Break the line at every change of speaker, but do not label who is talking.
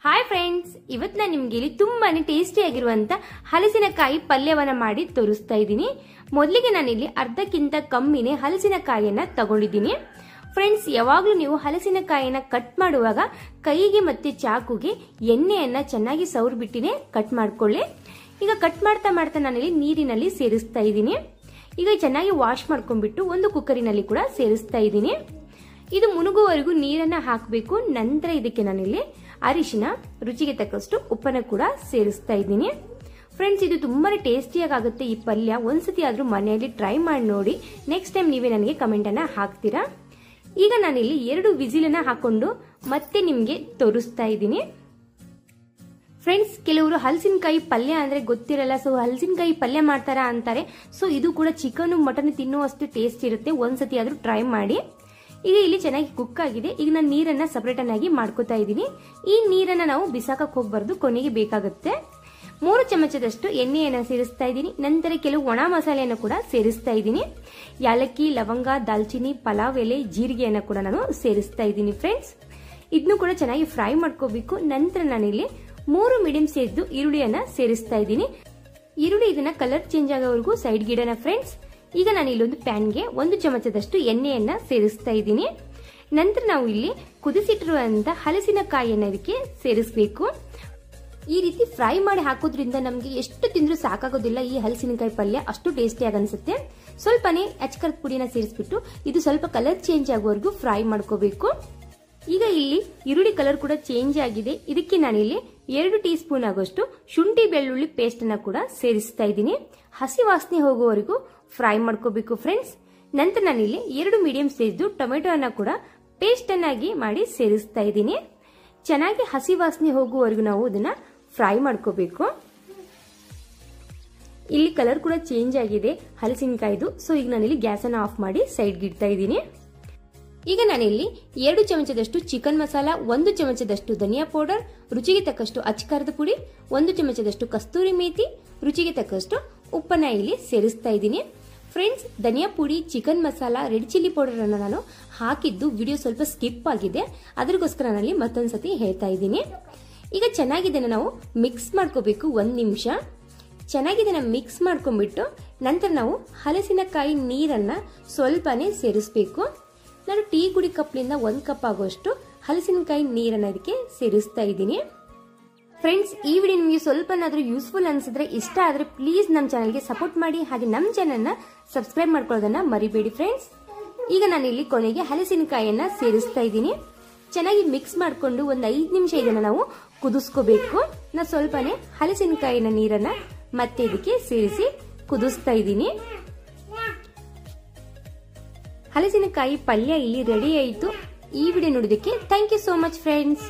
Hi friends, ಇವತ್ತು ನಾನು ನಿಮಗೆ ಇಲ್ಲಿ ತುಂಬಾನೇ ಟೇಸ್ಟಿ ಆಗಿರುವಂತ ಹಲಸಿನಕಾಯಿ ಪಲ್ಯವನ್ನ ಮಾಡಿ ತೋರಿಸ್ತಾ ಇದ್ದೀನಿ. ಮೊದಲಿಗೆ ನಾನಿಲ್ಲಿ ಅರ್ಧಕ್ಕಿಂತ ಕಮ್ಮಿನೇ ಹಲಸಿನಕಾಯಿಯನ್ನ ತಗೊಂಡಿದ್ದೀನಿ. ಫ್ರೆಂಡ್ಸ್, ಯಾವಾಗ್ಲೂ ನೀವು ಹಲಸಿನಕಾಯಿನ ಕಟ್ ಮಾಡುವಾಗ ಕೈಗೆ ಮತ್ತೆ ಚಾಕುಗೆ ಎಣ್ಣೆಯನ್ನ ಚೆನ್ನಾಗಿ ಸವರ್ ಬಿಟ್ಟಿನೇ ಕಟ್ ಮಾಡ್ಕೊಳ್ಳಿ. ಈಗ ಕಟ್ ಮಾಡ್ತಾ ಮಾಡ್ತಾ ನಾನಿಲ್ಲಿ ನೀರಿನಲ್ಲಿ ಸೇರಿಸ್ತಾ ಇದ್ದೀನಿ. ಈಗ ಚೆನ್ನಾಗಿ ವಾಶ್ ಮಾಡ್ಕೊಂಡ್ಬಿಟ್ಟು ಒಂದು ಕುಕ್ಕರಿನಲ್ಲಿ ಕೂಡ ಸೇರಿಸ್ತಾ ಇದ್ದೀನಿ. ಇದು ಮುನುಗುವವರೆಗೂ ನೀರನ್ನ ಹಾಕಬೇಕು. ನಂತರ ಇದಕ್ಕೆ ನಾನಿಲ್ಲಿ ಅರಿಶಿನ, ರುಚಿಗೆ ತಕ್ಕಷ್ಟು ಉಪ್ಪನ್ನ ಕೂಡ ಸೇರಿಸ್ತಾ ಇದ್ದೀನಿ. ಫ್ರೆಂಡ್ಸ್, ಇದು ತುಂಬಾನೇ ಟೇಸ್ಟಿಯಾಗಿ ಆಗುತ್ತೆ ಈ ಪಲ್ಯ. ಒಂದ್ಸತಿ ಆದ್ರೂ ಮನೆಯಲ್ಲಿ ಟ್ರೈ ಮಾಡಿ ನೋಡಿ. ನೆಕ್ಸ್ಟ್ ಟೈಮ್ ನೀವೇ ನನಗೆ ಕಮೆಂಟ್ ಅನ್ನ ಹಾಕ್ತೀರಾ. ಈಗ ನಾನಿಲ್ಲಿ 2 ವಿಸಿಲನ್ನ ಹಾಕೊಂಡು ಮತ್ತೆ ನಿಮ್ಗೆ ತೋರಿಸ್ತಾ ಇದ್ದೀನಿ. ಫ್ರೆಂಡ್ಸ್, ಕೆಲವರು ಹಲಸಿನಕಾಯಿ ಪಲ್ಯ ಅಂದ್ರೆ ಗೊತ್ತಿರಲ್ಲ, ಸೊ ಹಲಸಿನಕಾಯಿ ಪಲ್ಯ ಮಾಡ್ತಾರಾ ಅಂತಾರೆ. ಸೊ ಇದು ಕೂಡ ಚಿಕನ್ ಮಟನ್ ತಿನ್ನುವಷ್ಟು ಟೇಸ್ಟ್ ಇರುತ್ತೆ. ಒಂದ್ಸತಿ ಆದ್ರೂ ಟ್ರೈ ಮಾಡಿ. ಈಗ ಇಲ್ಲಿ ಚೆನ್ನಾಗಿ ಕುಕ್ ಆಗಿದೆ. ಈಗ ನಾನು ನೀರನ್ನ ಸಪರೇಟ್ ಆಗಿ ಮಾಡ್ಕೋತಾ ಇದ್ದೀನಿ. ಈ ನೀರನ್ನ ನಾವು ಬಿಸಾಕಕ್ಕೆ ಹೋಗ್ಬಾರ್ದು, ಕೊನೆಗೆ ಬೇಕಾಗುತ್ತೆ. 3 ಚಮಚದಷ್ಟು ಎಣ್ಣೆಯನ್ನ ಸೇರಿಸ್ತಾ ಇದ್ದೀನಿ. ನಂತರ ಕೆಲವು ಒಣ ಮಸಾಲೆಯನ್ನು ಕೂಡ ಸೇರಿಸ್ತಾ ಇದ್ದೀನಿ. ಯಾಲಕ್ಕಿ, ಲವಂಗ, ದಾಲ್ಚಿನ್ನಿ, ಪಲಾವ್ ಎಲೆ, ಜೀರಿಗೆಯನ್ನ ಕೂಡ ನಾನು ಸೇರಿಸ್ತಾ ಇದ್ದೀನಿ. ಫ್ರೆಂಡ್ಸ್, ಇದನ್ನು ಕೂಡ ಚೆನ್ನಾಗಿ ಫ್ರೈ ಮಾಡ್ಕೋಬೇಕು. ನಂತರ ನಾನಿಲ್ಲಿ 3 ಮೀಡಿಯಂ ಸೈಜ್ ಈರುಳ್ಳಿಯನ್ನ ಸೇರಿಸ್ತಾ ಇದ್ದೀನಿ. ಈರುಳ್ಳಿ ಇದನ್ನ ಕಲರ್ ಚೇಂಜ್ ಆಗೋವರೆಗೂ ಸೈಡ್ ಗಿಡನ. ಫ್ರೆಂಡ್ಸ್, ಈಗ ನಾನು ಇಲ್ಲೊಂದು ಪ್ಯಾನ್ಗೆ 1 ಚಮಚದಷ್ಟು ಎಣ್ಣೆಯನ್ನ ಸೇರಿಸ್ತಾ ಇದ್ದೀನಿ. ನಂತರ ನಾವು ಇಲ್ಲಿ ಕುದಿಸಿಟ್ಟಿರುವಂತ ಹಲಸಿನಕಾಯಿಯನ್ನ ಇದಕ್ಕೆ ಸೇರಿಸಬೇಕು. ಈ ರೀತಿ ಫ್ರೈ ಮಾಡಿ ಹಾಕೋದ್ರಿಂದ ನಮ್ಗೆ ಎಷ್ಟು ತಿಂದ್ರೂ ಸಾಕಾಗೋದಿಲ್ಲ. ಈ ಹಲಸಿನಕಾಯಿ ಪಲ್ಯ ಅಷ್ಟು ಟೇಸ್ಟಿಯಾಗಿ ಅನ್ಸುತ್ತೆ. ಸ್ವಲ್ಪನೇ ಅಚ್ಕರದ ಪುಡಿನ ಸೇರಿಸ್ಬಿಟ್ಟು ಇದು ಸ್ವಲ್ಪ ಕಲರ್ ಚೇಂಜ್ ಆಗೋವರೆಗೂ ಫ್ರೈ ಮಾಡ್ಕೋಬೇಕು. ಈಗ ಇಲ್ಲಿ ಈರುಳ್ಳಿ ಕಲರ್ ಕೂಡ ಚೇಂಜ್ ಆಗಿದೆ. ಇದಕ್ಕೆ ನಾನಿಲ್ಲಿ 2 ಟೀ ಸ್ಪೂನ್ ಆಗೋಷ್ಟು ಶುಂಠಿ ಬೆಳ್ಳುಳ್ಳಿ ಪೇಸ್ಟ್ ಅನ್ನ ಕೂಡ ಸೇರಿಸ್ತಾ ಇದ್ದೀನಿ. ಹಸಿ ವಾಸನೆ ಹೋಗುವವರೆಗೂ ಫ್ರೈ ಮಾಡ್ಕೋಬೇಕು. ಫ್ರೆಂಡ್ಸ್, ನಂತರ ನಾನಿಲ್ಲಿ 2 ಮೀಡಿಯಂ ಸೈಜ್ ಟೊಮೆಟೊ ಅನ್ನ ಕೂಡ ಪೇಸ್ಟ್ ಅನ್ನಾಗಿ ಮಾಡಿ ಸೇರಿಸ್ತಾ ಇದ್ದೀನಿ. ಚೆನ್ನಾಗಿ ಹಸಿ ವಾಸನೆ ಹೋಗುವವರೆಗೂ ನಾವು ಇದನ್ನ ಫ್ರೈ ಮಾಡ್ಕೋಬೇಕು. ಇಲ್ಲಿ ಕಲರ್ ಕೂಡ ಚೇಂಜ್ ಆಗಿದೆ ಹಲಸಿನಕಾಯಿದು. ಸೊ ಈಗ ನಾನಿಲ್ಲಿ ಗ್ಯಾಸ್ ಅನ್ನ ಆಫ್ ಮಾಡಿ ಸೈಡ್ ಇಡ್ತಾ ಇದ್ದೀನಿ. ಈಗ ನಾನಿಲ್ಲಿ 2 ಚಮಚದಷ್ಟು ಚಿಕನ್ ಮಸಾಲ, 1 ಚಮಚದಷ್ಟು ಧನಿಯಾ ಪೌಡರ್, ರುಚಿಗೆ ತಕ್ಕಷ್ಟು ಅಚ್ಕಾರದ ಪುಡಿ, 1 ಚಮಚದಷ್ಟು ಕಸ್ತೂರಿ ಮೇಥಿ, ರುಚಿಗೆ ತಕ್ಕಷ್ಟು ಉಪ್ಪನ್ನ ಇಲ್ಲಿ ಸೇರಿಸ್ತಾ ಇದ್ದೀನಿ. ಫ್ರೆಂಡ್ಸ್, ಧನಿಯಾ ಪುಡಿ, chicken masala, red chilli powder ಅನ್ನು ನಾನು ಹಾಕಿದ್ದು ವಿಡಿಯೋ ಸ್ವಲ್ಪ ಸ್ಕಿಪ್ ಆಗಿದೆ. ಅದಕ್ಕೋಸ್ಕರ ನಾನಲ್ಲಿ ಮತ್ತೊಂದ್ಸತಿ ಹೇಳ್ತಾ ಇದ್ದೀನಿ. ಈಗ ಚೆನ್ನಾಗಿ ಇದನ್ನ ನಾವು ಮಿಕ್ಸ್ ಮಾಡ್ಕೋಬೇಕು. 1 ನಿಮಿಷ ಚೆನ್ನಾಗಿ ಇದನ್ನ ಮಿಕ್ಸ್ ಮಾಡ್ಕೊಂಡ್ಬಿಟ್ಟು ನಂತರ ನಾವು ಹಲಸಿನಕಾಯಿ ನೀರನ್ನ ಸ್ವಲ್ಪನೇ ಸೇರಿಸಬೇಕು. ನಾನು ಟೀ ಕುಡಿ ಕಪ್ಲಿಂದ 1 ಕಪ್ ಆಗುವಷ್ಟು ಹಲಸಿನಕಾಯಿ ನೀರನ್ನ ಇದಕ್ಕೆ ಸೇರಿಸ್ತಾ ಇದ್ದೀನಿ. ಫ್ರೆಂಡ್ಸ್, ಈ ವಿಡಿಯೋ ನಿಮಗೆ ಸ್ವಲ್ಪನಾದ್ರೂ ಯೂಸ್ಫುಲ್ ಅನ್ಸಿದ್ರೆ, ಇಷ್ಟ ಆದ್ರೆ ಪ್ಲೀಸ್ ನಮ್ಮ ಚಾನಲ್ಗೆ ಸಪೋರ್ಟ್ ಮಾಡಿ. ಹಾಗೆ ನಮ್ಮ ಚಾನಲ್ನ ಸಬ್ಸ್ಕ್ರೈಬ್ ಮಾಡ್ಕೊಳ್ಳೋದನ್ನ ಮರಿಬೇಡಿ. ಫ್ರೆಂಡ್ಸ್, ಈಗ ನಾನು ಇಲ್ಲಿ ಕೊನೆಗೆ ಹಲಸಿನಕಾಯಿಯನ್ನ ಸೇರಿಸ್ತಾ ಇದ್ದೀನಿ. ಚೆನ್ನಾಗಿ ಮಿಕ್ಸ್ ಮಾಡಿಕೊಂಡು 5 ನಿಮಿಷ ಇದನ್ನ ನಾವು ಕುದಿಸ್ಕೋಬೇಕು. ನಾನು ಸ್ವಲ್ಪನೇ ಹಲಸಿನಕಾಯಿನ ನೀರನ್ನ ಮತ್ತೆ ಇದಕ್ಕೆ ಸೇರಿಸಿ ಕುದಿಸ್ತಾ ಇದ್ದೀನಿ. ಹಲಸಿನಕಾಯಿ ಪಲ್ಯ ಇಲ್ಲಿ ರೆಡಿ ಆಯಿತು. ಈ ವಿಡಿಯೋ ನೋಡಿದಕ್ಕೆ thank you so much friends.